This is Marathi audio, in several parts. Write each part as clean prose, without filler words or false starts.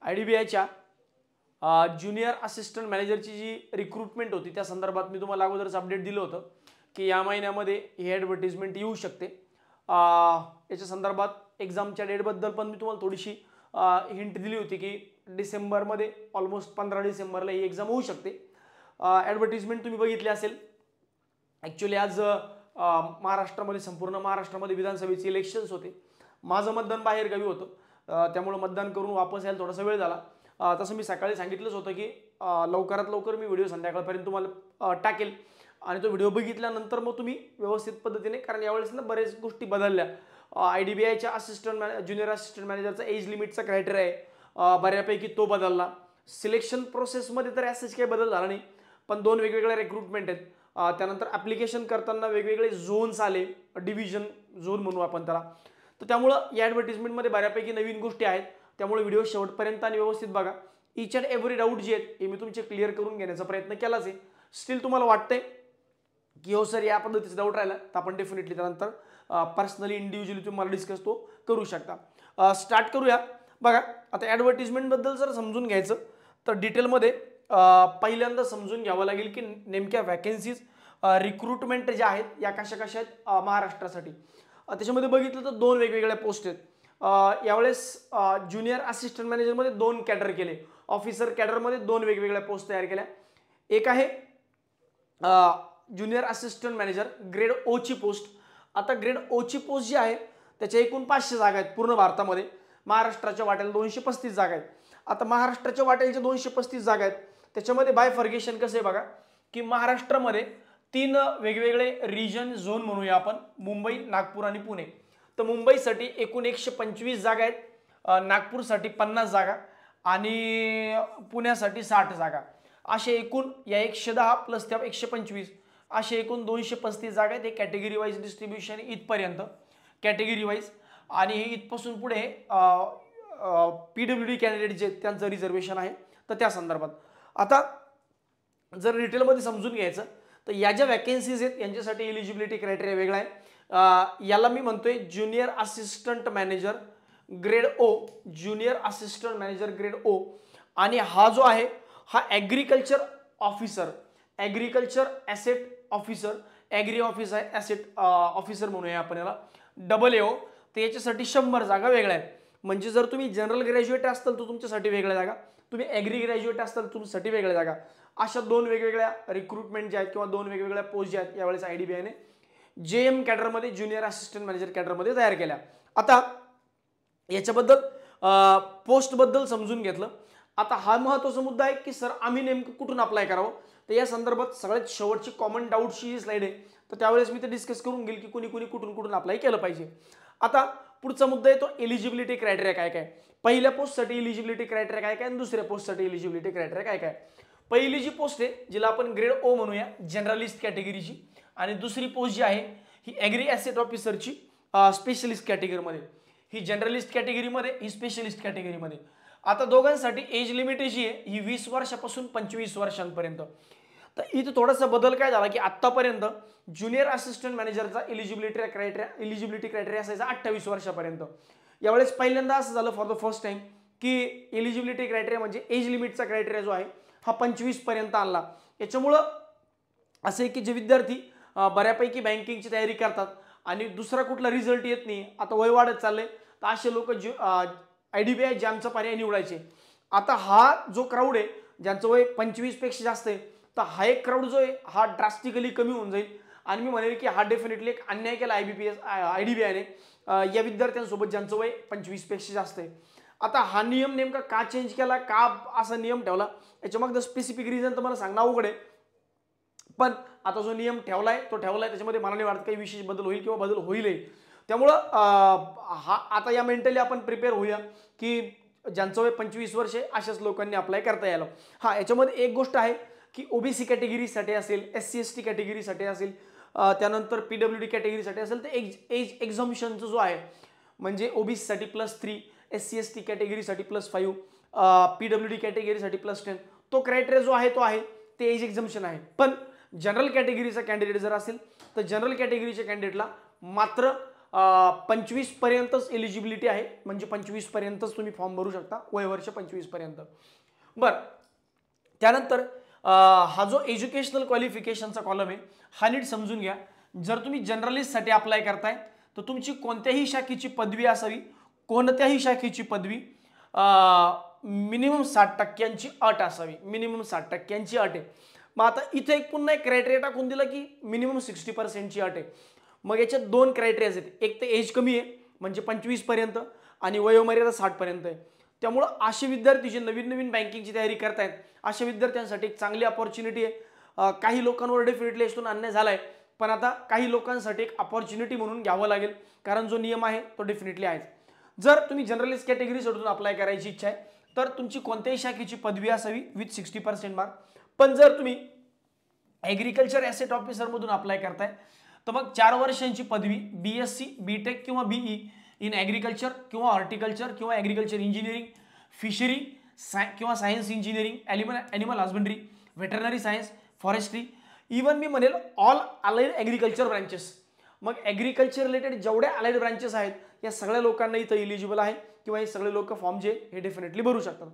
IDBIच्या ज्युनियर असिस्टंट मॅनेजरची जी रिक्रुटमेंट होती त्या संदर्भात मी तुम्हाला अगोदरच अपडेट दिलं होतं की या महिन्यामध्ये ही ॲडव्हर्टिजमेंट येऊ शकते। याच्या संदर्भात एक्झामच्या डेटबद्दल पण मी तुम्हाला थोडीशी हिंट दिली होती की डिसेंबरमध्ये ऑलमोस्ट 15 डिसेंबरला ही एक्झाम होऊ शकते। ॲडव्हर्टिजमेंट तुम्ही बघितली असेल। ॲक्च्युली आज महाराष्ट्रामध्ये संपूर्ण महाराष्ट्रामध्ये विधानसभेचे इलेक्शन्स होते। माझं मतदान बाहेर गावी होतं, त्यामुळे मतदान करून वापस यायला थोडासा वेळ झाला। तसं मी सकाळी सांगितलंच होतं की लवकरात लवकर मी व्हिडिओ संध्याकाळपर्यंत तुम्हाला टाकेल आणि तो व्हिडिओ बघितल्यानंतर मग तुम्ही व्यवस्थित पद्धतीने, कारण यावेळेस ना बरेच गोष्टी बदलल्या। IDBIच्या असिस्टंट ज्युनियर असिस्टंट मॅनेजरचा एज लिमिटचा क्रायटेरिया आहे बऱ्यापैकी तो बदलला। सिलेक्शन प्रोसेसमध्ये तर असंच काही बदल झाला नाही, पण 2 वेगवेगळ्या रिक्रुटमेंट आहेत। त्यानंतर ॲप्लिकेशन करताना वेगवेगळे झोन्स आले, डिव्हिजन झोन म्हणू आपण त्याला। तर त्यामुळं या ॲडव्हर्टिजमेंटमध्ये बऱ्यापैकी नवीन गोष्टी आहेत, त्यामुळे व्हिडिओ शेवटपर्यंत आणि व्यवस्थित बघा। ईच अँड एव्हरी डाऊट जे आहेत हे मी तुमचे क्लिअर करून घेण्याचा प्रयत्न केलाच आहे। स्टील तुम्हाला वाटतंय की हो सर या पद्धतीचा डाऊट राहिला तर आपण डेफिनेटली त्यानंतर पर्सनली इंडिव्हिज्युअली तुम्हाला डिस्कस तो करू शकता। स्टार्ट करूया। बघा आता ॲडव्हर्टिजमेंटबद्दल जर समजून घ्यायचं तर डिटेलमध्ये पहिल्यांदा समजून घ्यावं लागेल की नेमक्या वॅकन्सीज रिक्रुटमेंट ज्या आहेत या कशा कशा आहेत महाराष्ट्रासाठी। त्याच्यामध्ये बघितलं तर 2 वेगवेगळ्या पोस्ट आहेत। यावेळेस ज्युनियर असिस्टंट मॅनेजरमध्ये 2 कॅडर केले, ऑफिसर कॅडरमध्ये 2 वेगवेगळ्या पोस्ट तयार केल्या। एक आहे junior assistant manager grade O ची पोस्ट। आता ग्रेड O ची पोस्ट जी आहे त्याच्या एकूण 500 जागा आहेत पूर्ण भारतामध्ये। महाराष्ट्राच्या वाट्याला 235 जागा आहेत। आता महाराष्ट्राच्या वाट्याच्या 235 जागा आहेत, त्याच्यामध्ये बायफर्गेशन कसं आहे बघा की महाराष्ट्रामध्ये 3 वेगवेगळे रिजन झोन म्हणूया आपण, मुंबई, नागपूर आणि पुणे। तर मुंबईसाठी एकूण 125 जागा आहेत, नागपूरसाठी 50 जागा आणि पुण्यासाठी 60 जागा। असे एकूण या 110 प्लस त्या 125 असे एकूण 235 जागा आहेत। हे कॅटेगरी वाईज डिस्ट्रीब्युशन इथपर्यंत कॅटेगरी वाईज, आणि इथपासून पुढे PWD कॅन्डिडेट जे त्यांचं रिझर्वेशन आहे तर त्या संदर्भात। आता जर डिटेलमध्ये समजून घ्यायचं तर या ज्या वॅकन्सीज आहेत यांच्यासाठी एलिजिबिलिटी क्रायटेरिया वेगळा आहे। याला मी म्हणतोय junior assistant manager grade O, junior assistant manager grade O। आणि हा जो आहे हा agriculture officer, agriculture asset officer, agri office आहे ॲसेट ऑफिसर म्हणूया आपण याला, AAO। तर याच्यासाठी 100 जागा वेगळ्या आहेत। म्हणजे जर तुम्ही जनरल ग्रॅज्युएट असाल तर तुमच्यासाठी वेगळ्या जागा, तुम्ही ॲग्री ग्रॅज्युएट असाल तर तुमच्यासाठी वेगळ्या जागा। अशा 2 वेगवेगळ्या रिक्रुटमेंट ज्या आहेत किंवा 2 वेगवेगळ्या पोस्ट ज्या आहेत यावेळेस IDBIने JM कॅडरमध्ये ज्युनियर असिस्टंट मॅनेजर कॅडरमध्ये तयार केल्या। आता याच्याबद्दल पोस्टबद्दल समजून घेतलं। आता हा महत्त्वाचा मुद्दा आहे की सर आम्ही नेमकं कुठून अप्लाय करावं, तर या संदर्भात सगळ्यात शेवटची कॉमन डाऊटची जी स्लाइड आहे तर त्यावेळेस मी ते डिस्कस करून घेईल की कुणी कुणी कुठून कुठून अप्लाय केलं पाहिजे। आता पुढचा मुद्दा आहे तो एलिजिबिलिटी क्रायटेरिया काय काय, पहिल्या पोस्टसाठी एलिजिबिलिटी क्रायटेरिया काय काय आणि दुसऱ्या पोस्टसाठी एलिजिबिलिटी क्रायटेरिया काय काय। पहिली जी पोस्ट आहे जिला आपण ग्रेड O म्हणूया जनरलिस्ट कॅटेगरीची, आणि दुसरी पोस्ट जी आहे ही ॲग्री ॲसेट ऑफिसरची स्पेशलिस्ट कॅटेगरीमध्ये, ही जनरलिस्ट कॅटेगरीमध्ये, ही स्पेशलिस्ट कॅटेगरीमध्ये। आता दोघांसाठी एज लिमिट जी आहे ही 20 वर्षापासून 25 वर्षांपर्यंत। तर इथं थोडासा बदल काय झाला की आतापर्यंत ज्युनियर असिस्टंट मॅनेजरचा एलिजिबिलिटी क्रायटेरिया असायचा 28 वर्षापर्यंत। यावेळेस पहिल्यांदा असं झालं फॉर द फर्स्ट टाइम की एलिजिबिलिटी क्रायटेरिया म्हणजे एज लिमिटचा क्रायटेरिया जो आहे हा 25 पर्यंत आणला। याच्यामुळं असे की जे विद्यार्थी बऱ्यापैकी बँकिंगची तयारी करतात आणि दुसरा कुठला रिझल्ट येत नाही, आता वय वाढत चाललंय, तर असे लोक IDBI जॅमचा पर्याय निवडायचे। आता हा जो क्राऊड आहे ज्यांचं वय 25 पेक्षा जास्त आहे तर हा एक क्राऊड जो आहे हा ड्रास्टिकली कमी होऊन जाईल। आणि मी म्हणेल की हा डेफिनेटली एक अन्याय केला IDBIने या विद्यार्थ्यांसोबत ज्यांचं वय 25 पेक्षा जास्त आहे। आता हा नियम नेमका का चेंज केला, का असा नियम ठेवला, याच्या मागचं स्पेसिफिक रिझन तर मला सांगणं अवघड आहे, पण आता जो नियम ठेवलाय तो ठेवलाय, त्याच्यामध्ये मला नाही वाटत काही विशेष बदल होईल किंवा बदल होईलही। त्यामुळं हा आता या मेंटली आपण प्रिपेअर होऊया की ज्यांचं वय 25 वर्ष आहे अशाच लोकांनी अप्लाय करता यायला। हा याच्यामध्ये एक गोष्ट आहे की OBC कॅटेगरीसाठी असेल, SC ST कॅटेगरीसाठी असेल, त्यानंतर PWD कॅटेगरीसाठी असेल तर एज एक्झम्पशनचा जो आहे म्हणजे OBC साठी +3, SC ST कॅटेगरीसाठी +5, PWD कॅटेगरीसाठी +10, तो क्रायटेरिया जो आहे तो आहे ते एज एक्झम्पशन आहे। पण जनरल कॅटेगरीचा कॅन्डिडेट जर असेल तर जनरल कॅटेगरीच्या कॅन्डिडेटला मात्र 25 पर्यंतच एलिजिबिलिटी आहे, म्हणजे 25 पर्यंतच तुम्ही फॉर्म भरू शकता, वयवर्ष 25 पर्यंत. बरं, त्यानंतर हा जो एज्युकेशनल क्वालिफिकेशनचा कॉलम आहे हा नीट समजून घ्या. जर तुम्ही जर्नलिस्टसाठी अप्लाय करताय तर तुमची कोणत्याही शाखेची पदवी असावी, कोणत्याही शाखेची पदवी मिनिमम 60% अट असावी, मिनिमम 60% अट आहे. मग आता इथे एक पुन्हा एक क्रायटेरिया टाकून दिला की मिनिमम 60% अट आहे. मग याच्यात दोन क्रायटेरियाज आहेत, एक तर एज कमी आहे म्हणजे 25 पर्यंत आणि वयोमर्यादा 60 पर्यंत आहे. त्यामुळं असे विद्यार्थी जे नवीन नवीन बँकिंगची तयारी करतायत अशा विद्यार्थ्यांसाठी एक चांगली अपॉर्च्युनिटी आहे. काही लोकांवर डेफिनेटली यातून अन्याय झालाय, पण आता काही लोकांसाठी एक अपॉर्च्युनिटी म्हणून घ्यावं लागेल, कारण जो नियम आहे तो डेफिनेटली आहे. जर तुम्ही जनरलिस्ट कॅटेगरी सोडून अप्लाय करायची इच्छा आहे तर तुमची कोणत्याही शाखेची पदवी असावी विथ 60% मार्क. पण जर तुम्ही ॲग्रिकल्चर ॲसेट ऑफिसर मधून अप्लाय करताय तर मग 4 वर्षांची पदवी BSc, BTech किंवा BE इन ॲग्रिकल्चर किंवा हॉर्टिकल्चर किंवा ॲग्रिकल्चर इंजिनिअरिंग, फिशरी किंवा science engineering, animal husbandry, veterinary science, forestry, even मी म्हणेल ऑल अलाइड ॲग्रिकल्चर ब्रांचेस. मग ॲग्रिकल्चर रिलेटेड जेवढे अलाइड ब्रांचेस आहेत या सगळ्या लोकांना इथं इलिजिबल आहे किंवा हे सगळे लोक फॉर्म जे हे डेफिनेटली भरू शकतात.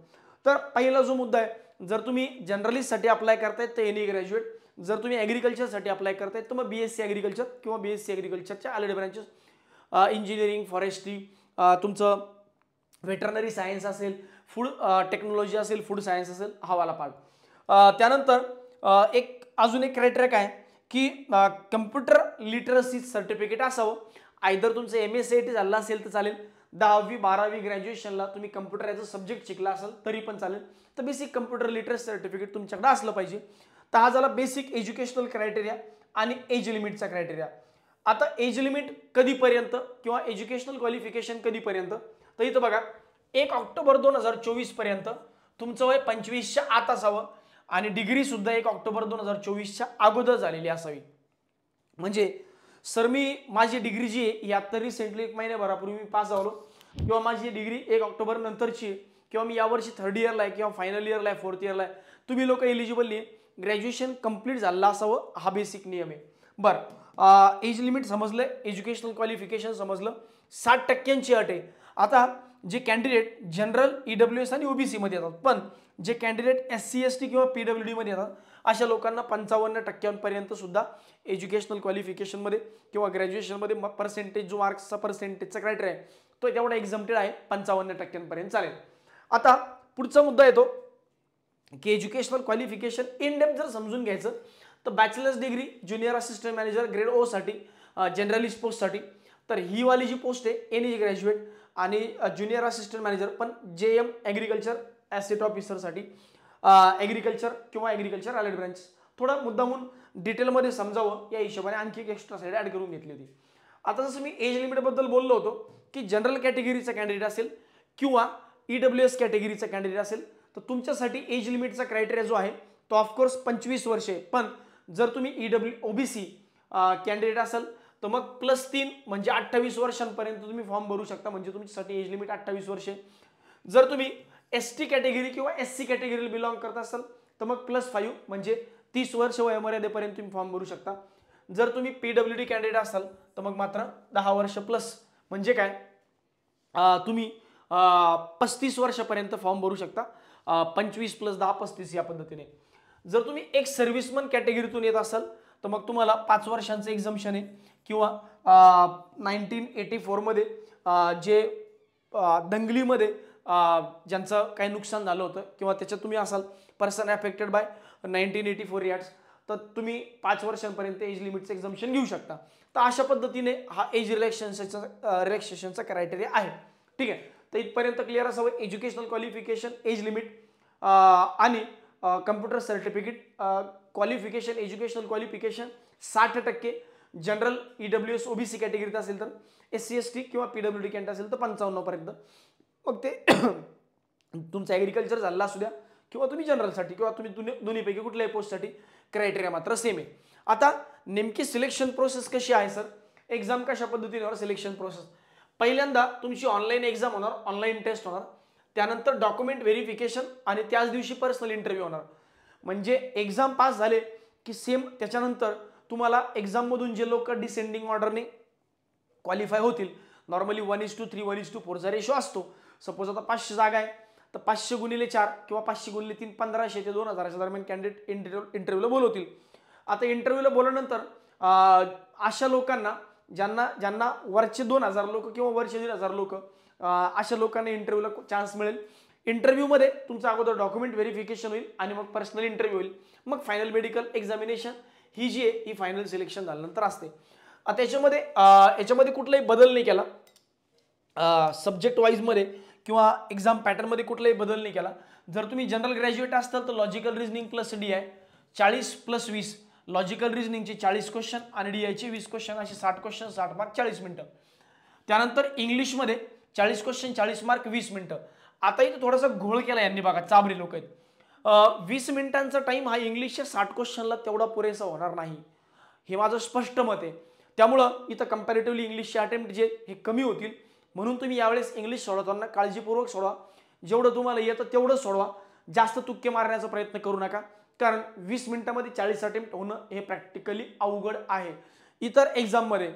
तर पहिला जो मुद्दा आहे, जर तुम्ही जर्नलिस्टसाठी अप्लाय करतायत तर एनी ग्रॅज्युएट, जर तुम्ही ॲग्रिकल्चरसाठी अप्लाय करतायत तर मग BSc ॲग्रिकल्चर किंवा BSc ॲग्रिकल्चरच्या अलाइड ब्रांचेस, इंजिनिअरिंग, फॉरेस्ट्री, तुमचं व्हेटरनरी सायन्स असेल, फूड टेक्नॉलॉजी असेल, फूड सायन्स असेल, हा वाला पार्ट. त्यानंतर एक अजून एक क्रायटेरिया काय की कम्प्युटर लिटरसी सर्टिफिकेट असावं. आयदर तुमचं MSc झालं असेल तर चालेल, 10वी 12वी ग्रॅज्युएशनला तुम्ही कम्प्युटर ॲज अ सब्जेक्ट शिकला असेल तरी पण चालेल, तर बेसिक कम्प्युटर लिटरसी सर्टिफिकेट तुमच्याकडे असलं पाहिजे. तर हा झाला बेसिक एज्युकेशनल क्रायटेरिया आणि एज लिमिटचा क्रायटेरिया. आता एज लिमिट कधीपर्यंत किंवा एज्युकेशनल क्वालिफिकेशन कधीपर्यंत, तर इथं बघा 1 ऑक्टोबर 2024 पर्यंत तुमचं वय 25च्या आत असावं आणि डिग्री सुद्धा 1 ऑक्टोबर 2024च्या अगोदर झालेली असावी. म्हणजे सर मी माझी डिग्री जी आहे ही आता रिसेंटली 1 महिन्याभरापूर्वी मी पास झालो, किंवा माझी डिग्री 1 ऑक्टोबर नंतरची आहे, किंवा मी यावर्षी 3rd इयरला आहे किंवा फायनल इयरला आहे, 4th इयरला आहे, तुम्ही लोक एलिजिबल नाही, ग्रॅज्युएशन कंप्लीट झालं असावं, हा बेसिक नियम आहे. बरं, एज लिमिट समजलं, एज्युकेशनल क्वालिफिकेशन समजलं, 60% अट आहे. आता जे कॅन्डिडेट जनरल, EWS आणि OBC मध्ये येतात, पण जे कॅन्डिडेट SC ST किंवा PWD मध्ये येतात अशा लोकांना 55% सुद्धा एज्युकेशनल क्वालिफिकेशनमध्ये किंवा ग्रॅज्युएशनमध्ये पर्सेंटेज, जो मार्क्सचा पर्सेंटेजचा क्रायटेरिया आहे तो तेवढा एक्झम्प्टेड आहे, 55% चालेल. आता पुढचा मुद्दा येतो की एज्युकेशनल क्वालिफिकेशन इन डेप्थ जर समजून घ्यायचं तर bachelors degree junior assistant manager grade O साठी, जनरलिस्ट पोस्टसाठी, तर ही वाली जी पोस्ट आहे एनी ग्रॅज्युएट आणि ज्युनियर असिस्टंट मॅनेजर पण JM ॲग्रिकल्चर ॲसेट ऑफिसरसाठी, ॲग्रिकल्चर किंवा ॲग्रिकल्चर अलाइड ब्रांच. थोडा मुद्दामून डिटेलमध्ये समजावं या हिशोबाने आणखी एक एक्स्ट्रा साईड ॲड करून घेतली होती. आता जसं मी एज लिमिटबद्दल बोललो होतो की जनरल कॅटेगरीचा कॅन्डिडेट असेल किंवा EWS कॅटेगरीचा कॅन्डिडेट असेल तर तुमच्यासाठी एज लिमिटचा क्रायटेरिया जो आहे तो ऑफकोर्स 25 वर्ष आहे. पण जर तुम्ही OBC कॅन्डिडेट असाल तर मग +3 म्हणजे 28 वर्षांपर्यंत तुम्ही फॉर्म भरू शकता, म्हणजे तुमच्यासाठी एज लिमिट 28 वर्ष आहे. जर तुम्ही ST कॅटेगरी किंवा SC कॅटेगरीला बिलॉंग करत असाल तर मग +5 म्हणजे 30 वर्ष वयोमर्यादेपर्यंत तुम्ही फॉर्म भरू शकता. जर तुम्ही PWD कॅन्डिडेट असाल तर मग मात्र 10 वर्ष प्लस, म्हणजे काय तुम्ही 35 वर्षापर्यंत फॉर्म भरू शकता, 25 + 10 35 या पद्धतीने. जर तुम्ही एक सर्व्हिसमन कॅटेगरीतून येत असाल तर मग तुम्हाला 5 वर्षांचं एक्झम्पशन आहे, किंवा 1984 मध्ये जे दंगलीमध्ये ज्यांचं काही नुकसान झालं होतं किंवा त्याच्यात तुम्ही असाल पर्सन अफेक्टेड बाय 1984 रिॲक्ट्स, तर तुम्ही 5 वर्षांपर्यंत एज लिमिटचं एक्झम्पशन घेऊ शकता. तर अशा पद्धतीने हा एज रिलॅक्सेशनचा क्रायटेरिया आहे. ठीक आहे, तर इथपर्यंत क्लिअर असावं. एज्युकेशनल क्वालिफिकेशन, एज लिमिट आणि computer certificate qualification, educational qualification 60%, general EWS OBC कॅटेगरीत असेल तर, SC ST किंवा PWD कॅन्डिडेट असेल तर 55 पर्यंत. मग ते तुमचं ॲग्रिकल्चर झालं असू द्या किंवा तुम्ही जनरलसाठी किंवा तुम्ही दोन्हीपैकी कुठल्याही पोस्टसाठी क्रायटेरिया मात्र सेम आहे. आता नेमकी सिलेक्शन प्रोसेस कशी आहे सर, एक्झाम कशा पद्धतीने सिलेक्शन प्रोसेस, पहिल्यांदा तुमची ऑनलाईन एक्झाम होणार, ऑनलाईन टेस्ट होणार, त्यानंतर डॉक्युमेंट व्हेरिफिकेशन आणि त्याच दिवशी पर्सनल इंटरव्ह्यू होणार. म्हणजे एक्झाम पास झाले की सेम त्याच्यानंतर तुम्हाला एक्झाममधून जे लोक डिसेंडिंग ऑर्डरने क्वालिफाय होतील. नॉर्मली 1:3 1:4 चा रेशो असतो. सपोज आता 500 जागा आहे तर 500 गुणिले 4 किंवा 500 गुणिले 3 1500 ते 2000च्या दरम्यान कॅन्डिडेट इंटरव्ह्यूला बोलवतील. आता इंटरव्ह्यूला बोलवल्यानंतर अशा लोकांना ज्यांना वरचे 2000 लोक किंवा वरचे 1500 लोक अशा लोकांना इंटरव्ह्यूला चान्स मिळेल. इंटरव्ह्यूमध्ये तुमचं अगोदर डॉक्युमेंट व्हेरिफिकेशन होईल आणि मग पर्सनल इंटरव्ह्यू होईल. मग फायनल मेडिकल एक्झामिनेशन ही जी आहे ही फायनल सिलेक्शन झाल्यानंतर असते. आता याच्यामध्ये कुठलाही बदल नाही केला सब्जेक्ट वाईजमध्ये किंवा एक्झाम पॅटर्नमध्ये कुठलाही बदल नाही केला. जर तुम्ही जनरल ग्रॅज्युएट असाल तर लॉजिकल रिझनिंग प्लस डी आहे 40 + 20. लॉजिकल रिझनिंगचे 40 क्वेश्चन आणि डीआयचे 20 क्वेश्चन असे 60 क्वेश्चन 60 मार्क 40 मिनिटं. त्यानंतर इंग्लिशमध्ये 40 क्वेश्चन 40 मार्क 20 मिनिटं. आता इथे थोडासा घोळ केला यांनी बघा, चाबरी लोक आहेत. 20 मिनिटांचा टाइम हा इंग्लिशच्या 60 क्वेश्चनला तेवढा पुरेसा होणार नाही, हे माझं स्पष्ट मत आहे. त्यामुळं इथं कंपॅरेटिव्हली इंग्लिशचे अटेम्प्ट जे हे कमी होतील. म्हणून तुम्ही यावेळेस इंग्लिश सोडवताना काळजीपूर्वक सोडवा. जेवढं तुम्हाला येतं तेवढं सोडवा. जास्त तुक्के मारण्याचा प्रयत्न करू नका, कारण 20 मिनिटांमध्ये 40 अटेम्प्ट होणं हे प्रॅक्टिकली अवघड आहे. इतर एक्झाममध्ये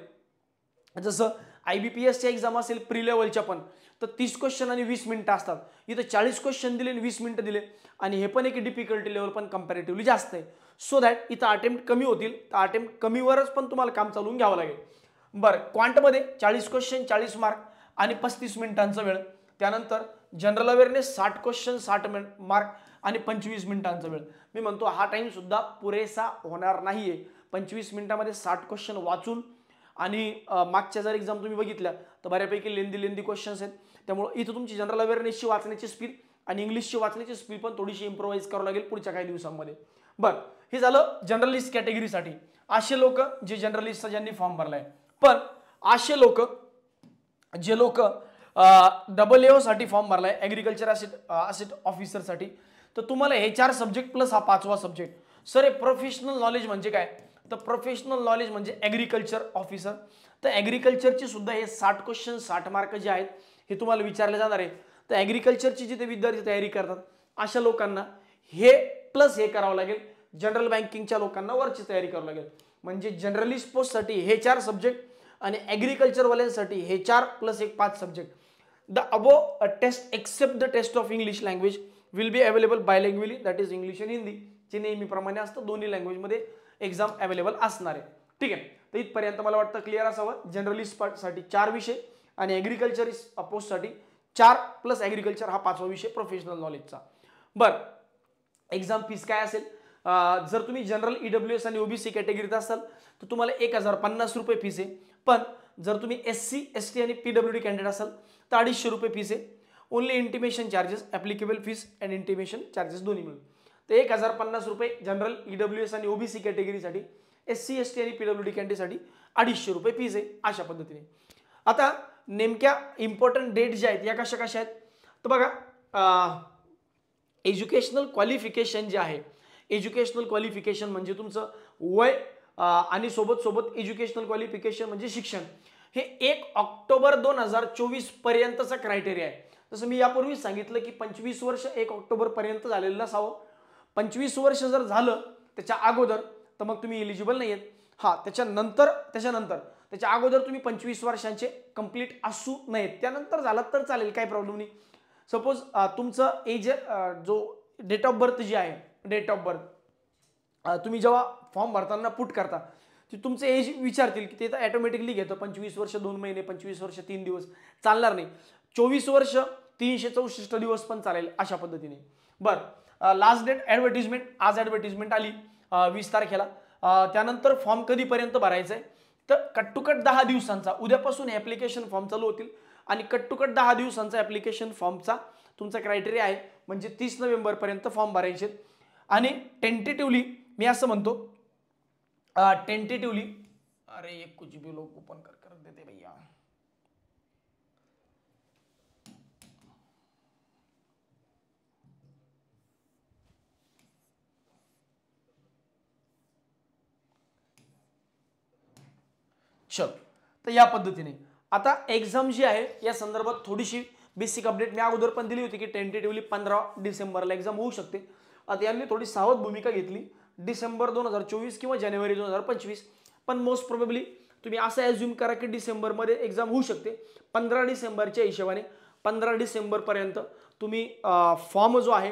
जसं IBPSच्या एक्झाम असेल प्री लेवलच्या पण तर 30 क्वेश्चन आणि 20 मिनिटं असतात. इथं 40 क्वेश्चन दिले आणि 20 मिनिटं दिले आणि हे पण एक डिफिकल्टी लेवल पण कंपॅरेटिव्हली जास्त आहे. सो दॅट इथं अटेम्प्ट कमी होतील. तर अटेम्प्ट कमीवरच पण तुम्हाला काम चालवून घ्यावं लागेल. बरं, क्वांटमध्ये 40 क्वेश्चन 40 मार्क आणि 35 मिनिटांचा वेळ. त्यानंतर जनरल अवेअरनेस 60 क्वेश्चन 60 मार्क आणि 25 मिनिटांचा वेळ. मी म्हणतो हा टाइम सुद्धा पुरेसा होणार नाहीये. 25 मिनिटांमध्ये 60 क्वेश्चन वाचून आणि मागच्या जर एक्झाम तुम्ही बघितल्या तर बऱ्यापैकी लेंदी क्वेश्चन्स आहेत. त्यामुळे इथं तुमची जनरल अवेअरनेसची वाचण्याची स्पीड आणि इंग्लिशची वाचण्याची स्पीड पण थोडीशी इम्प्रोवाइज करावं लागेल पुढच्या काही दिवसांमध्ये. बरं, हे झालं जनरलिस्ट कॅटेगरीसाठी. असे लोक जे जनरलिस्टचा ज्यांनी फॉर्म भरलाय, पण असे लोक जे लोक AAO साठी फॉर्म भरलाय ॲग्रिकल्चर असिस्ट ऑफिसरसाठी, तर तुम्हाला हे 4 सब्जेक्ट प्लस हा 5वा सब्जेक्ट. सर हे प्रोफेशनल नॉलेज म्हणजे काय? तर प्रोफेशनल नॉलेज म्हणजे ॲग्रिकल्चर ऑफिसर. तर ॲग्रिकल्चरची सुद्धा हे 60 क्वेश्चन 60 मार्क जे आहेत हे तुम्हाला विचारले जाणार आहे. तर ॲग्रिकल्चरची जिथे विद्यार्थी तयारी करतात अशा लोकांना हे प्लस हे करावं लागेल. जनरल बँकिंगच्या लोकांना वरची तयारी करावं लागेल. म्हणजे जनरलिस्ट पोस्टसाठी हे 4 सब्जेक्ट आणि ॲग्रिकल्चरवाल्यांसाठी हे 4 + 1 5 subject. The above test except the test of English language will be available bilingually, that is English आणि हिंदी. जे नेहमीप्रमाणे असतं दोन्ही लँग्वेजमध्ये एक्झाम अवेलेबल असणार आहे. ठीक आहे, तर इथपर्यंत मला वाटतं क्लिअर असावं. जर्नलिस्टसाठी 4 विषय आणि ॲग्रिकल्चर पोस्टसाठी 4 + ॲग्रिकल्चर हा 5वा विषय प्रोफेशनल नॉलेजचा. बरं, एक्झाम फीस काय असेल? जर तुम्ही जनरल EWS आणि OBC कॅटेगरीत असाल तर तुम्हाला 1050 रुपये फीस आहे. पण जर तुम्ही SC ST आणि PWD कॅन्डिडेट असाल तर 250 रुपये फीस आहे. Only intimation charges applicable fees and intimation charges दोन्ही मिळून. तर 1050 रुपये जनरल EWS आणि OBC कॅटेगरीसाठी, SC ST आणि PWD कॅन्डिडेटसाठी 250 रुपये फीस आहे. अशा पद्धतीने आता नेमक्या इम्पॉर्टंट डेट ज्या आहेत या कशा कशा आहेत तर बघा, एज्युकेशनल क्वालिफिकेशन जे आहे, एज्युकेशनल क्वालिफिकेशन म्हणजे तुमचं वय आणि सोबत एज्युकेशनल क्वालिफिकेशन म्हणजे शिक्षण. हे 1 ऑक्टोबर 2024 पर्यंतचा क्रायटेरिया आहे. जसं मी यापूर्वी सांगितलं की 25 वर्ष 1 ऑक्टोबर पर्यंत झालेलं नसावं. 25 वर्ष जर झालं त्याच्या अगोदर तर मग तुम्ही एलिजिबल नाही आहेत. हा, त्याच्यानंतर त्याच्या अगोदर तुम्ही 25 वर्षांचे कंप्लीट असू नयेत. त्यानंतर झालं तर चालेल, काही प्रॉब्लेम नाही. सपोज तुमचं एज जो डेट ऑफ बर्थ जी आहे, डेट ऑफ बर्थ तुम्ही जेव्हा फॉर्म भरताना पुट करता ते तुमचं एज विचारतील की ते तर ऑटोमॅटिकली घेतं. 25 वर्ष 2 महिने, 25 वर्ष 3 दिवस चालणार नाही. 24 वर्ष 364 दिवस पण चालेल अशा पद्धतीने. बरं, लास्ट डेट ॲडव्हर्टिजमेंट, आज ॲडव्हर्टिजमेंट आली 20 तारखेला. त्यानंतर फॉर्म कधीपर्यंत भरायचा आहे तर कट टू कट 10 दिवसांचा. उद्यापासून ॲप्लिकेशन फॉर्म चालू होतील आणि कट टू कट 10 दिवसांचा ॲप्लिकेशन फॉर्मचा तुमचा क्रायटेरिया आहे. म्हणजे 30 नोव्हेंबरपर्यंत फॉर्म भरायचे. आणि टेंटेटिव्हली मी असं म्हणतो, टेंटेटिव्हली अरे एक कुछ भी लोग ओपन कर देते भैया. चल, तर या पद्धतीने आता एक्झाम जी आहे या संदर्भात थोडीशी बेसिक अपडेट मी अगोदर पण दिली होती की टेंटेटिव्हली 15 डिसेंबरला एक्झाम होऊ शकते. आता यांनी थोडी सावध भूमिका घेतली, डिसेंबर 2024 किंवा जानेवारी 2025, पण मोस्ट प्रोबेबली तुम्ही असं ॲज्युम करा की डिसेंबरमध्ये एक्झाम होऊ शकते. 15 डिसेंबरच्या हिशोबाने 15 डिसेंबरपर्यंत तुम्ही फॉर्म जो आहे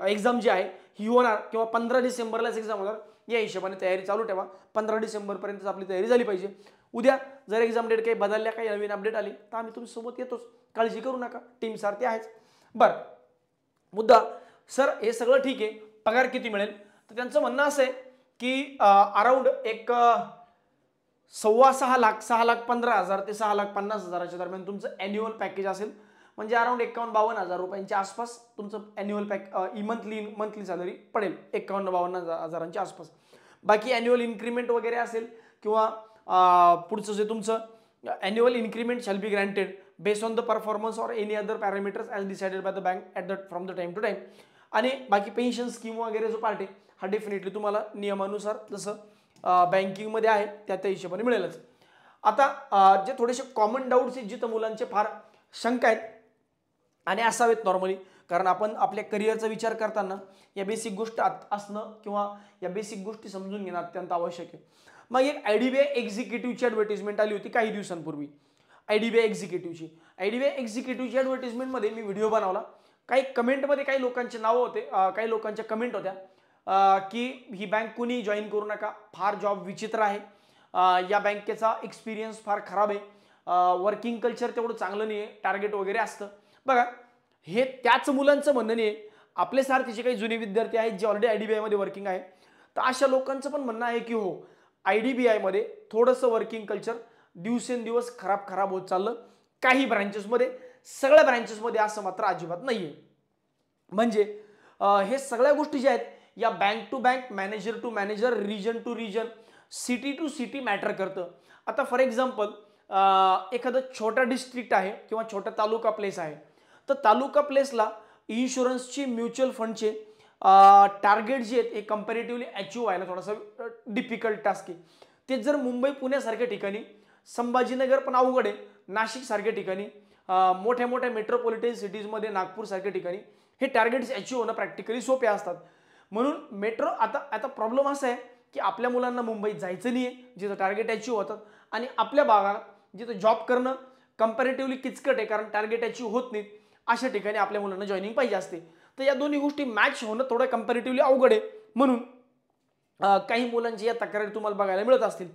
एक्झाम जी आहे ही होणार किंवा 15 डिसेंबरलाच एक्झाम होणार, या हिशोबाने तयारी चालू ठेवा. 15 डिसेंबरपर्यंत आपली तयारी झाली पाहिजे. उद्या जर एक्झाम डेट काही बदलल्या, काही नवीन अपडेट आली तर आम्ही तुमच्यासोबत येतोच, काळजी करू नका, टीम सारखी आहेच. बरं, मुद्दा सर हे सगळं ठीक आहे, पगार किती मिळेल? तर त्यांचं म्हणणं असं आहे की अराउंड एक 6.25 लाख 6,15,000 ते 6,50,000च्या दरम्यान तुमचं ॲन्युअल पॅकेज असेल. म्हणजे अराउंड 51-52 हजार रुपयांच्या आसपास तुमचं ॲन्युअल मंथली सॅलरी पडेल, 51-52 हजारांच्या आसपास. बाकी ॲन्युअल इन्क्रीमेंट वगैरे असेल किंवा पुढचं जे तुमचं annual increment shall be granted based on the performance or any other parameters as decided by the bank from the time to time. आणि बाकी पेन्शन स्कीम वगैरे जो पार्ट आहे हा डेफिनेटली तुम्हाला नियमानुसार जसं बँकिंगमध्ये आहे त्या हिशोबाने मिळेलच. आता जे थोडेसे कॉमन डाऊट्स आहेत जिथं मुलांचे फार शंका आहेत आणि असावेत नॉर्मली, कारण आपण आपल्या करिअरचा विचार करताना या बेसिक गोष्ट असणं किंवा या बेसिक गोष्टी समजून घेणं अत्यंत आवश्यक आहे. मग एक IDBI एक्झिक्युटिव्हची ॲडव्हर्टिजमेंट आली होती काही दिवसांपूर्वी. IDBI एक्झिक्युटिव्हची ॲडव्हर्टिजमेंटमध्ये मी व्हिडिओ बनवला. काही कमेंटमध्ये काही लोकांचे नावं होते, काही लोकांच्या कमेंट होत्या की ही बँक कुणी जॉईन करू नका, फार जॉब विचित्र आहे, या बँकेचा एक्सपिरियन्स फार खराब आहे, वर्किंग कल्चर तेवढं चांगलं नाही आहे, टार्गेट वगैरे असतं. बघा, हे त्याच मुलांचं म्हणणं नाही आहे. आपले सारखीचे काही जुने विद्यार्थी आहेत जे ऑलरेडी IDBI मध्ये वर्किंग आहे, तर अशा लोकांचं पण म्हणणं आहे की हो, IDBI मध्ये थोडंसं वर्किंग कल्चर दिवसेंदिवस खराब होत चाललं. काही ब्रँचेसमध्ये, सगळ्या ब्रँचेसमध्ये असं मात्र अजिबात नाही आहे. म्हणजे हे सगळ्या गोष्टी ज्या आहेत या bank to bank, manager to manager, region to region, city to city matter करतं. आता फॉर एक्झाम्पल एखादं छोटा डिस्ट्रिक्ट आहे किंवा छोटा तालुका प्लेस आहे, तर तालुका प्लेसला इन्शुरन्सची, म्युच्युअल फंडचे टार्गेट जे आहेत हे कंपॅरेटिव्हली अचीव्ह व्हायला थोडासा डिफिकल्ट टास्क आहे. तेच जर मुंबई पुण्यासारख्या ठिकाणी, संभाजीनगर पण अवघड आहे, नाशिक सारख्या ठिकाणी, मोठ्या मोठ्या मेट्रोपॉलिटन सिटीजमध्ये, नागपूर सारख्या ठिकाणी हे टार्गेट्स अचीव्ह होणं प्रॅक्टिकली सोपे असतात. म्हणून मेट्रो आता प्रॉब्लेम असा आहे की आपल्या मुलांना मुंबईत जायचं नाही आहे जिथं टार्गेट अचीव्ह होतात, आणि आपल्या भागात जिथं जॉब करणं कंपॅरेटिव्हली किचकट आहे कारण टार्गेट अचीव्ह होत नाहीत, अशा ठिकाणी आपल्या मुलांना जॉईनिंग पाहिजे असते. तर या दोन्ही गोष्टी मॅच होणं थोडं कंपॅरेटिव्हली अवघड आहे. म्हणून काही मुलांची या तक्रारी तुम्हाला बघायला मिळत असतील.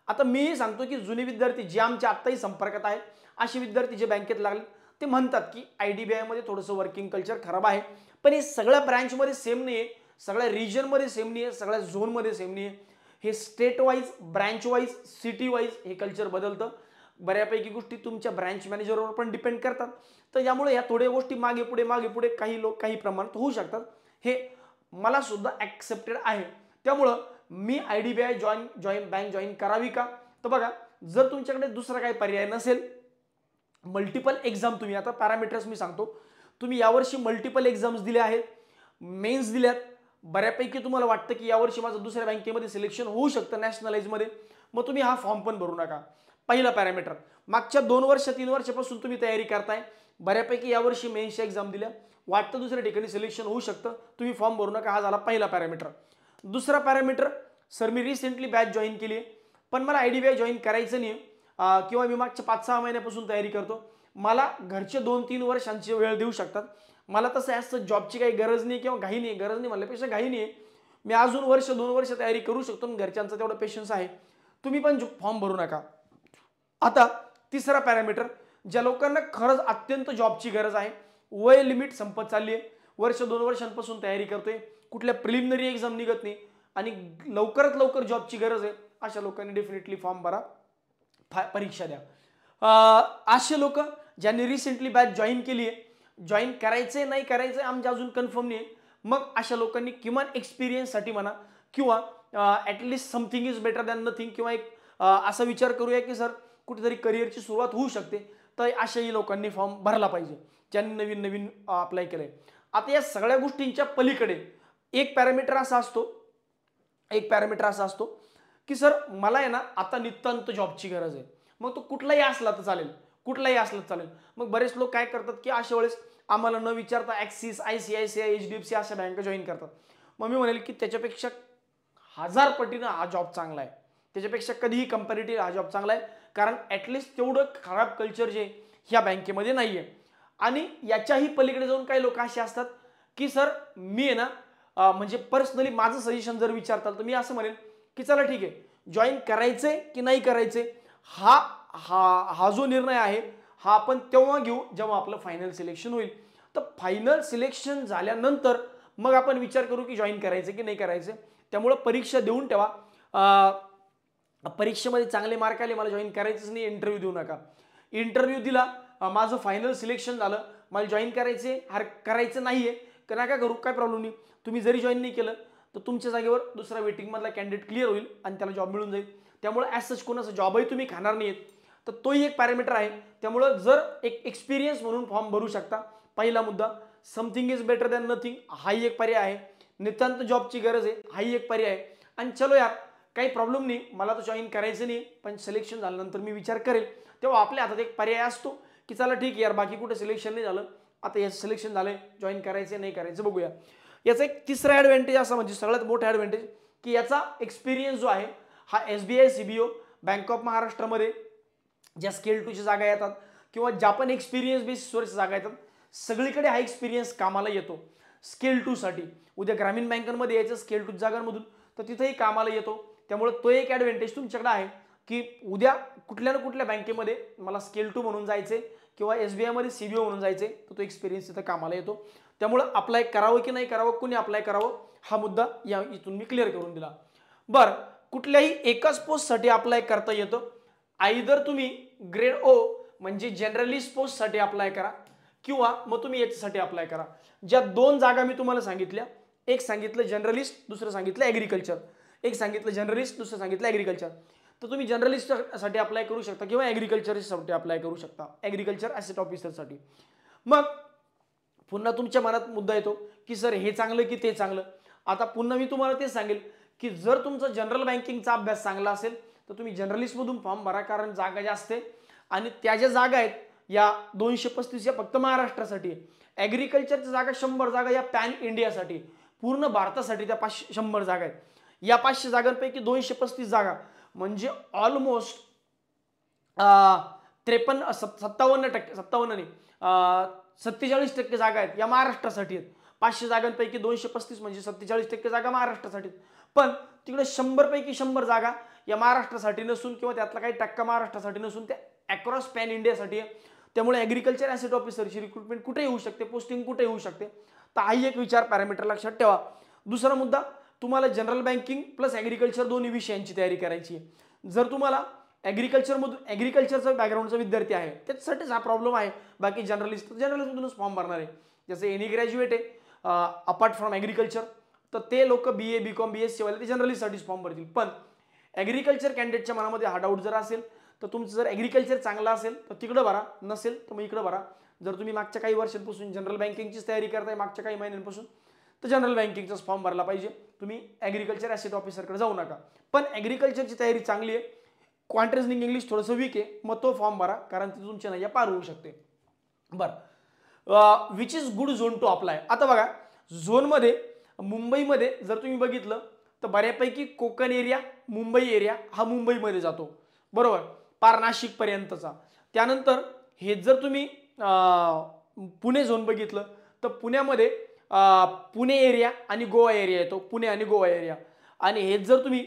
आता मीही सांगतो की जुने विद्यार्थी जे आमच्या आत्ताही संपर्कात आहेत, असे विद्यार्थी जे बँकेत लागले, ते म्हणतात की IDBI मध्ये थोडंसं वर्किंग कल्चर खराब आहे. पण हे सगळ्या ब्रँचमध्ये सेम नाही आहे, सगळ्या रिजनमध्ये सेम नाही आहे, सगळ्या झोनमध्ये सेम नाही आहे. हे state wise, branch wise, city wise हे कल्चर बदलतं. बऱ्यापैकी गोष्टी तुमच्या ब्रँच मॅनेजरवर पण डिपेंड करतात. तर यामुळे या थोड्या गोष्टी मागे पुढे काही प्रमाणात होऊ शकतात. हे मला सुद्धा ॲक्सेप्टेड आहे. त्यामुळं मी IDBI बँक जॉईन करावी का? तर बघा, जर तुमच्याकडे दुसरा काही पर्याय नसेल, मल्टिपल एक्झाम तुम्ही, आता पॅरामीटर्स मी सांगतो, तुम्ही यावर्षी मल्टिपल एक्झाम्स दिल्या आहेत, मेन्स दिल्यात, बऱ्यापैकी तुम्हाला वाटतं की यावर्षी माझं दुसऱ्या बँकेमध्ये सिलेक्शन होऊ शकतं नॅशनलाइजमध्ये, मग तुम्ही हा फॉर्म पण भरू नका. पहिला पॅरामीटर, मागच्या 2-3 वर्षापासून तुम्ही तयारी करताय, बऱ्यापैकी यावर्षी मेन्सची एक्झाम दिल्या, वाटतं दुसऱ्या ठिकाणी सिलेक्शन होऊ शकतं, तुम्ही फॉर्म भरू नका. हा झाला पहिला पॅरामीटर. दुसरा पॅरामीटर, सर मी रिसेंटली बॅच जॉईन केली आहे, पण मला IDBI जॉईन करायचं नाही किंवा मी मागच्या 5-6 महिन्यापासून तयारी करतो, मला घरचे 2-3 वर्षांची वेळ देऊ शकतात, मला तसं असं जॉबची काही गरज नाही किंवा घाई नाही, गरज नाही म्हणल्यापेक्षा घाई नाही आहे, मी अजून 1-2 वर्ष तयारी करू शकतो आणि घरच्यांचा तेवढा पेशन्स आहे, तुम्ही पण फॉर्म भरू नका. आता तिसरा पॅरामीटर, ज्या लोकांना खरंच अत्यंत जॉबची गरज आहे, वय लिमिट संपत चालली आहे, 1-2 वर्षांपासून तयारी करतोय, कुठल्या प्रिलिमिनरी एक्झाम निघत नाही आणि लवकरात लवकर जॉबची गरज आहे, अशा लोकांनी डेफिनेटली फॉर्म भरा, परीक्षा द्या. असे लोक ज्यांनी रिसेंटली बॅच जॉईन केली आहे, जॉईन करायचं नाही करायचं आमच्या अजून कन्फर्म नाही, मग अशा लोकांनी किमान एक्सपिरियन्ससाठी म्हणा किंवा at least something is better than nothing, किंवा एक असा विचार करूया की सर कुठेतरी करिअरची सुरुवात होऊ शकते, तर अशाही लोकांनी फॉर्म भरला पाहिजे ज्यांनी नवीन अप्लाय केलंय. आता या सगळ्या गोष्टींच्या पलीकडे एक पॅरामीटर असा असतो की सर मला आहे ना आता नितांत जॉबची गरज आहे, मग तो कुठलाही असला तर चालेल, मग बरेच लोक काय करतात की अशा वेळेस आम्हाला न विचारता ॲक्सिस, ICICI, HDFC अशा बँका जॉईन करतात. मग मी म्हणेल की त्याच्यापेक्षा 1000 पटीनं हा जॉब चांगला आहे, त्याच्यापेक्षा कधीही कंपॅरेटिव्ह हा जॉब चांगला आहे, कारण ॲटलिस्ट तेवढं खराब कल्चर जे ह्या बँकेमध्ये नाही आहे. आणि याच्याही पलीकडे जाऊन काही लोक असे असतात की सर मी आहे ना म्हणजे पर्सनली माझं सजेशन जर विचारताल तर मी असं म्हणेन की चला ठीक आहे, जॉईन करायचंय की नाही करायचंय हा हा हा जो निर्णय आहे हा आपण तेव्हा घेऊ जेव्हा आपलं फायनल सिलेक्शन होईल. तर फायनल सिलेक्शन झाल्यानंतर मग आपण विचार करू की जॉईन करायचं की नाही करायचं. त्यामुळं परीक्षा देऊन ठेवा. परीक्षेमध्ये चांगले मार्क आले, मला जॉईन करायचंच नाही, इंटरव्ह्यू देऊ नका. इंटरव्ह्यू दिला, माझं फायनल सिलेक्शन झालं, मला जॉईन करायचं नाहीये, नका करू, काय प्रॉब्लेम नाही. तुम्ही जरी जॉईन नाही केलं तर तुमच्या जागेवर दुसरा वेटिंगमधला कॅन्डिडेट क्लिअर होईल आणि त्याला जॉब मिळून जाईल. त्यामुळे ॲज सच कोणाचा जॉबही तुम्ही खाणार नाहीत, तर तोही एक पॅरामीटर आहे. त्यामुळं जर एक एक्सपिरियन्स म्हणून फॉर्म भरू शकता. पहिला मुद्दा, something is better than nothing हाही एक पर्याय आहे. नितांत जॉबची गरज आहे हाही एक पर्याय आहे. आणि चलो यार काही प्रॉब्लेम नाही, मला तर जॉईन करायचं नाही, पण सिलेक्शन झाल्यानंतर मी विचार करेल. तेव्हा आपल्या हातात एक पर्याय असतो की चला ठीक आहे यार, बाकी कुठे सिलेक्शन नाही झालं, आता याचं सिलेक्शन झालंय, जॉईन करायचं नाही करायचं बघूया. याचा एक तिसरा ॲडव्हान्टेज असा, म्हणजे सगळ्यात मोठा ॲडव्हान्टेज, की याचा एक्सपिरियन्स जो आहे हा SBI CBO बँक ऑफ महाराष्ट्रामध्ये ज्या स्केल 2च्या जागा येतात किंवा ज्या पण एक्सपिरियन्स बेसिसवर जागा येतात सगळीकडे हा एक्सपिरियन्स कामाला येतो. स्केल 2 साठी उद्या ग्रामीण बँकांमध्ये यायचं स्केल 2 जागांमधून तर तिथेही कामाला येतो. त्यामुळे तो एक ॲडव्हान्टेज तुमच्याकडे आहे की उद्या कुठल्या ना कुठल्या बँकेमध्ये मला स्केल 2 म्हणून जायचे किंवा SBI मध्ये CBO म्हणून जायचे, तर तो एक्सपिरियन्स तिथं कामाला येतो. त्यामुळे अप्लाय करावं की नाही करावं, कुणी अप्लाय करावं हा मुद्दा या इथून मी क्लिअर करून दिला. बरं, कुठल्याही एकाच पोस्टसाठी अप्लाय करता येतं. आयदर तुम्ही ग्रेड O म्हणजे जनरलिस्ट पोस्टसाठी अप्लाय करा किंवा मग तुम्ही याच्यासाठी अप्लाय करा. ज्या दोन जागा मी तुम्हाला सांगितल्या, एक सांगितलं जनरलिस्ट, दुसरं सांगितलं ॲग्रिकल्चर. एक सांगितलं जनरलिस्ट, दुसरं सांगितलं ॲग्रिकल्चर. तर तुम्ही जनरलिस्टसाठी अप्लाय करू शकता किंवा ॲग्रिकल्चरसाठी अप्लाय करू शकता, ॲग्रिकल्चर ॲसेट ऑफिसरसाठी. मग पुन्हा तुमच्या मनात मुद्दा येतो की सर हे चांगलं की ते चांगलं. आता पुन्हा मी तुम्हाला तेच सांगेल की जर तुमचा जनरल बँकिंगचा अभ्यास चांगला असेल तर तुम्ही जर्नलिस्टमधून फॉर्म भरा, कारण जागा जास्त आहे आणि त्या ज्या जागा आहेत या 235 या फक्त महाराष्ट्रासाठी आहे. ॲग्रिकल्चरच्या जागा 100 जागा या पॅन इंडियासाठी, पूर्ण भारतासाठी त्या 100 जागा आहेत. या 500 जागांपैकी 235 जागा म्हणजे ऑलमोस्ट 47% जागा आहेत या महाराष्ट्रासाठी आहेत. 500 जागांपैकी 235 म्हणजे 47% जागा महाराष्ट्रासाठी. पण तिकडे 100 पैकी 100 जागा या महाराष्ट्रासाठी नसून किंवा त्यातला काही टक्का महाराष्ट्रासाठी नसून त्या अक्रॉस पॅन इंडियासाठी आहे. त्यामुळे ॲग्रिकल्चर ॲसेट ऑफिसरची रिक्रुटमेंट कुठे येऊ शकते, पोस्टिंग कुठे येऊ शकते, तर हाही एक विचार पॅरामीटर लक्षात ठेवा. दुसरा मुद्दा, तुम्हाला जनरल बँकिंग प्लस ॲग्रिकल्चर दोन्ही विषयांची तयारी करायची आहे. जर तुम्हाला ॲग्रिकल्चरचा बॅकग्राऊंडचा विद्यार्थी आहे त्याच्यासाठीच हा प्रॉब्लेम आहे. बाकी जर्नलिस्टमधूनच फॉर्म भरणार आहे. जसं एनी ग्रॅज्युएट आहे अपार्ट फ्रॉम ॲग्रिकल्चर, तर ते लोक BA BCom BSc वाले ते जर्नलिस्टसाठीच फॉर्म भरतील. पण ॲग्रिकल्चर कॅन्डिडेटच्या मनामध्ये हा डाऊट जर असेल तर तुमचं जर ॲग्रिकल्चर चांगलं असेल तर तिकडं भरा, नसेल तर मग इकडं भरा. जर तुम्ही मागच्या काही वर्षांपासून जनरल बँकिंगचीच तयारी करताय, मागच्या काही महिन्यांपासून, तर जनरल बँकिंगचाच फॉर्म भरला पाहिजे. तुम्ही ॲग्रिकल्चर ॲसेट ऑफिसरकडे जाऊ नका. पण ॲग्रिकल्चरची तयारी चांगली आहे, क्वांट रिझनिंग इंग्लिश थोडंसं वीक आहे, मग तो फॉर्म भरा, कारण ती तुमच्या नाही पार होऊ शकते. बरं, which is good zone to apply. आता बघा, झोनमध्ये मुंबईमध्ये जर तुम्ही बघितलं तर बऱ्यापैकी कोकण एरिया, मुंबई एरिया हा मुंबईमध्ये जातो, बरोबर, पार नाशिकपर्यंतचा. त्यानंतर हे जर तुम्ही पुणे झोन बघितलं तर पुण्यामध्ये पुणे एरिया आणि गोवा एरिया येतो, पुणे आणि गोवा एरिया. आणि हेच जर तुम्ही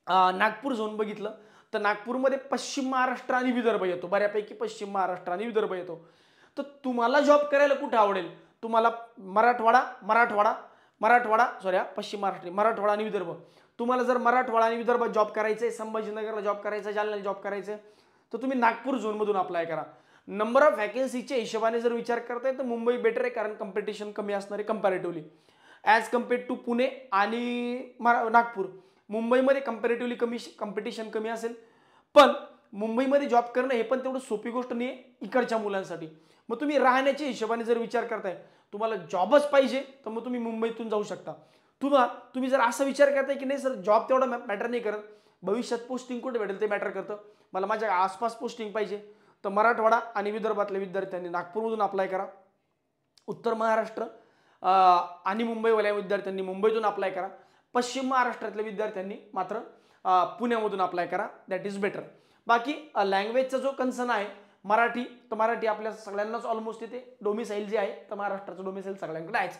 नागपूर झोन बघितलं तर नागपूरमध्ये पश्चिम महाराष्ट्र आणि विदर्भ येतो, बऱ्यापैकी पश्चिम महाराष्ट्र आणि विदर्भ येतो. तर तुम्हाला जॉब करायला कुठे आवडेल? तुम्हाला पश्चिम महाराष्ट्र, मराठवाडा आणि विदर्भ. तुम्हाला जर मराठवाडा आणि विदर्भात जॉब करायचं आहे, संभाजीनगरला जॉब करायचं आहे, जालन्याला जॉब करायचं आहे, तर तुम्ही नागपूर झोनमधून अप्लाय करा. नंबर ऑफ व्हॅकन्सीच्या हिशोबाने जर विचार करताय तर मुंबई बेटर आहे, कारण कॉम्पिटिशन कमी असणार आहे comparatively as compared to Pune आणि नागपूर. मुंबईमध्ये कंपॅरेटिव्हली कॉम्पिटिशन कमी असेल, पण मुंबईमध्ये जॉब करणं हे पण तेवढं सोपी गोष्ट नाही आहे इकडच्या मुलांसाठी. मग तुम्ही राहण्याच्या हिशोबाने जर विचार करताय, तुम्हाला जॉबच पाहिजे, तर मग तुम्ही मुंबईतून जाऊ शकता. तुम्ही जर असा विचार करताय की नाही सर जॉब तेवढा मॅटर नाही करत, भविष्यात पोस्टिंग कुठे भेटेल ते मॅटर करतं, मला माझ्या आसपास पोस्टिंग पाहिजे, तर मराठवाडा आणि विदर्भातल्या विद्यार्थ्यांनी नागपूरमधून अप्लाय करा. उत्तर महाराष्ट्र आणि मुंबईवाल्या विद्यार्थ्यांनी मुंबईतून अप्लाय करा. पश्चिम महाराष्ट्रातल्या विद्यार्थ्यांनी मात्र पुण्यामधून अप्लाय करा, दॅट इज बेटर. बाकी लँग्वेजचा जो कन्सर्न आहे मराठी, तर मराठी आपल्या सगळ्यांनाच ऑलमोस्ट येते. डोमिसाईल जे आहे तर महाराष्ट्राचं डोमिसाईल सगळ्यांकडे आहेच,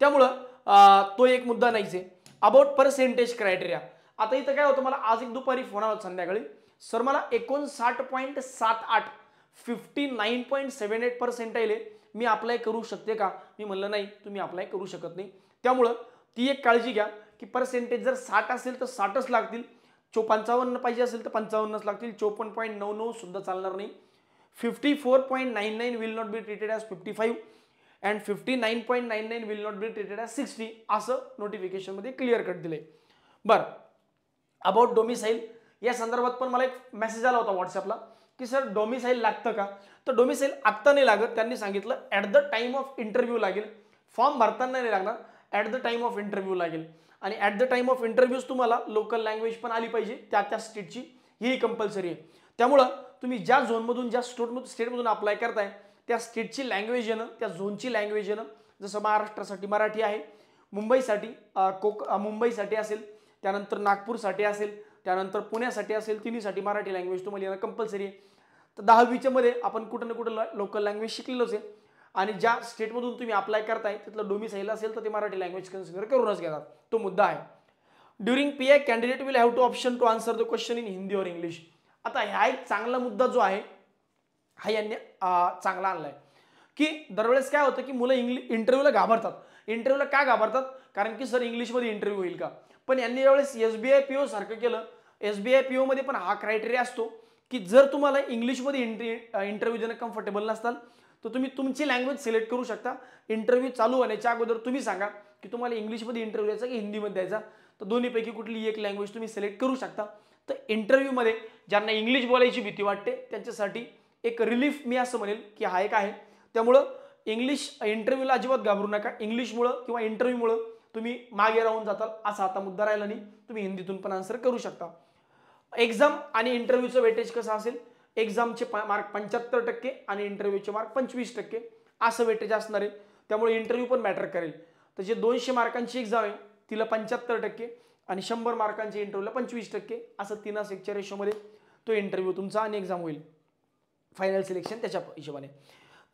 त्यामुळं तो एक मुद्दा नाहीच आहे. अबाउट पर्सेंटेज क्रायटेरिया, आता इथं काय होतं, मला आज एक दुपारी फोन आला संध्याकाळी, सर मला 59.78 59.78% आहे, मी अप्लाय करू शकते का? मी म्हणलं नाही, तुम्ही अप्लाय करू शकत नाही. त्यामुळं ती एक काळजी घ्या की पर्सेंटेज जर 60 असेल तर 60च लागतील, 55 पाहिजे असेल तर 55च लागतील, 54.99 सुद्धा चालणार नाही. 54.99 will not be treated as 55 and 59.99 will not be treated as 60 असं नोटिफिकेशनमध्ये क्लिअर कट दिलंय. बरं, अबाउट डोमिसाईल या संदर्भात पण मला एक मेसेज आला होता व्हॉट्सअपला की सर डोमिसाईल लागतं का? तर डोमिसाईल आत्ता नाही लागत, त्यांनी सांगितलं at the time of interview लागेल, फॉर्म भरताना नाही लागणार, at the time of interview लागेल. आणि at the time of interviews तुम्हाला लोकल लँग्वेज पण आली पाहिजे त्या स्टेटची, ही कंपल्सरी आहे. त्यामुळं तुम्ही ज्या झोनमधून ज्या स्टेटमधून अप्लाय करताय त्या स्टेटची लँग्वेज येणं, त्या झोनची लँग्वेज येणं, जसं महाराष्ट्रासाठी मराठी आहे, मुंबईसाठी मुंबईसाठी असेल, त्यानंतर नागपूरसाठी असेल, त्यानंतर पुण्यासाठी असेल, तिन्हीसाठी मराठी लँग्वेज तुम्हाला येणं कंपल्सरी आहे. तर 10वीच्या मध्ये आपण कुठं ना कुठं लोकल लँग्वेज शिकलेलोच आहे, आणि ज्या स्टेटमधून तुम्ही अप्लाय करताय तिथलं डोमिसाईल असेल तर ते मराठी लँग्वेज कन्सिडर करूनच घेणार, तो मुद्दा आहे. During PI candidate will have two option to answer the question in Hindi और इंग्लिश. आता हा एक चांगला मुद्दा जो आहे हा यांनी चांगला आणलाय की दरवेळेस काय होतं की मुलं इंटरव्ह्यूला घाबरतात. इंटरव्ह्यूला का घाबरतात? कारण की सर इंग्लिशमध्ये इंटरव्ह्यू होईल का? पण यांनी यावेळेस SBI PO सारखं केलं. SBI PO मध्ये पण हा क्रायटेरिया असतो की जर तुम्हाला इंग्लिशमध्ये इंटरव्ह्यू देणं कम्फर्टेबल नसताल तर तुम्ही तुमची लँग्वेज सिलेक्ट करू शकता. इंटरव्ह्यू चालू होण्याच्या अगोदर तुम्ही सांगा की तुम्हाला इंग्लिशमध्ये इंटरव्ह्यू द्यायचा की हिंदीमध्ये द्यायचा, तर दोन्हीपैकी कुठली एक लँग्वेज तुम्ही सिलेक्ट करू शकता. तर इंटरव्ह्यूमध्ये ज्यांना इंग्लिश बोलायची भीती वाटते त्यांच्यासाठी एक रिलीफ मी असं म्हणेल की हा एक आहे. त्यामुळं इंग्लिश इंटरव्ह्यूला अजिबात घाबरू नका. इंग्लिशमुळं किंवा इंटरव्ह्यूमुळं तुम्ही मागे राहून जाताल असा आता मुद्दा राहिला नाही, तुम्ही हिंदीतून पण आन्सर करू शकता. एक्झाम आणि इंटरव्ह्यूचं वेटेज कसं असेल? एक्झामचे मार्क 75% आणि इंटरव्ह्यूचे मार्क 25% असं वेटेज असणार आहे. त्यामुळे इंटरव्ह्यू पण मॅटर करेल. तर जे 200 मार्कांची एक्झाम आहे तिला 75% आणि 100 मार्कांची इंटरव्ह्यूला 25% असं 3:1च्या रेशोमध्ये तो इंटरव्ह्यू तुमचा आणि एक्झाम होईल. फायनल सिलेक्शन त्याच्या हिशोबाने.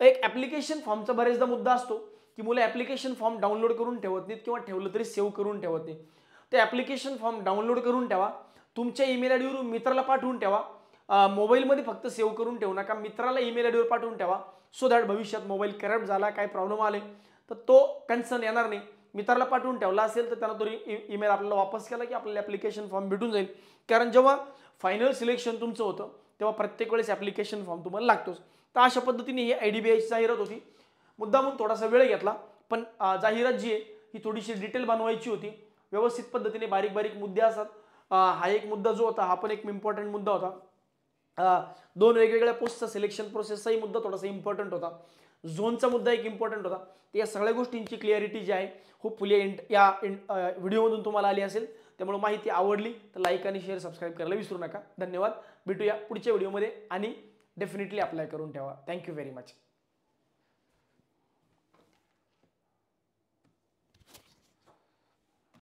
एक ॲप्लिकेशन फॉर्मचा बरेचदा मुद्दा असतो की मुलं ॲप्लिकेशन फॉर्म डाउनलोड करून ठेवत नाहीत किंवा ठेवलं तरी सेव्ह करून ठेवत नाहीत. ते ॲप्लिकेशन फॉर्म डाउनलोड करून ठेवा, तुमच्या ईमेल आय डीवरून मित्राला पाठवून ठेवा. मोबाईलमध्ये फक्त सेव्ह करून ठेवू नका, मित्राला ईमेल आय डीवर पाठवून ठेवा, सो दॅट भविष्यात मोबाईल करप्ट झाला, काय प्रॉब्लेम आले तर तो कन्सर्न येणार नाही. मित्राला पाठवून ठेवला असेल तर त्यानं तो ईमेल आपल्याला वापस केला की आपल्याला ॲप्लिकेशन फॉर्म भेटून जाईल. कारण जेव्हा फायनल सिलेक्शन तुमचं होतं तेव्हा प्रत्येक वेळेस ॲप्लिकेशन फॉर्म तुम्हाला लागतोच. तर अशा पद्धतीने ही IDBIची जाहिरात होती. मुद्दामून थोडासा वेळ घेतला, पण जाहिरात जी आहे ही थोडीशी डिटेल बनवायची होती, व्यवस्थित पद्धतीने बारीक बारीक मुद्दे असतात. हा एक मुद्दा जो होता हा पण एक इम्पॉर्टंट मुद्दा होता. 2 वेगवेगळ्या पोस्टचा सिलेक्शन प्रोसेसचाही मुद्दा थोडासा इम्पॉर्टंट होता. झोनचा मुद्दा एक इम्पॉर्टंट होता. तर या सगळ्या गोष्टींची क्लिअरिटी जी आहे होपफुली या व्हिडिओमधून तुम्हाला आली असेल. त्यामुळे माहिती आवडली तर लाईक आणि शेअर सबस्क्राईब करायला विसरू नका. धन्यवाद. भेटूया पुढच्या व्हिडिओमध्ये आणि डेफिनेटली अप्लाय करून ठेवा. Thank you very much.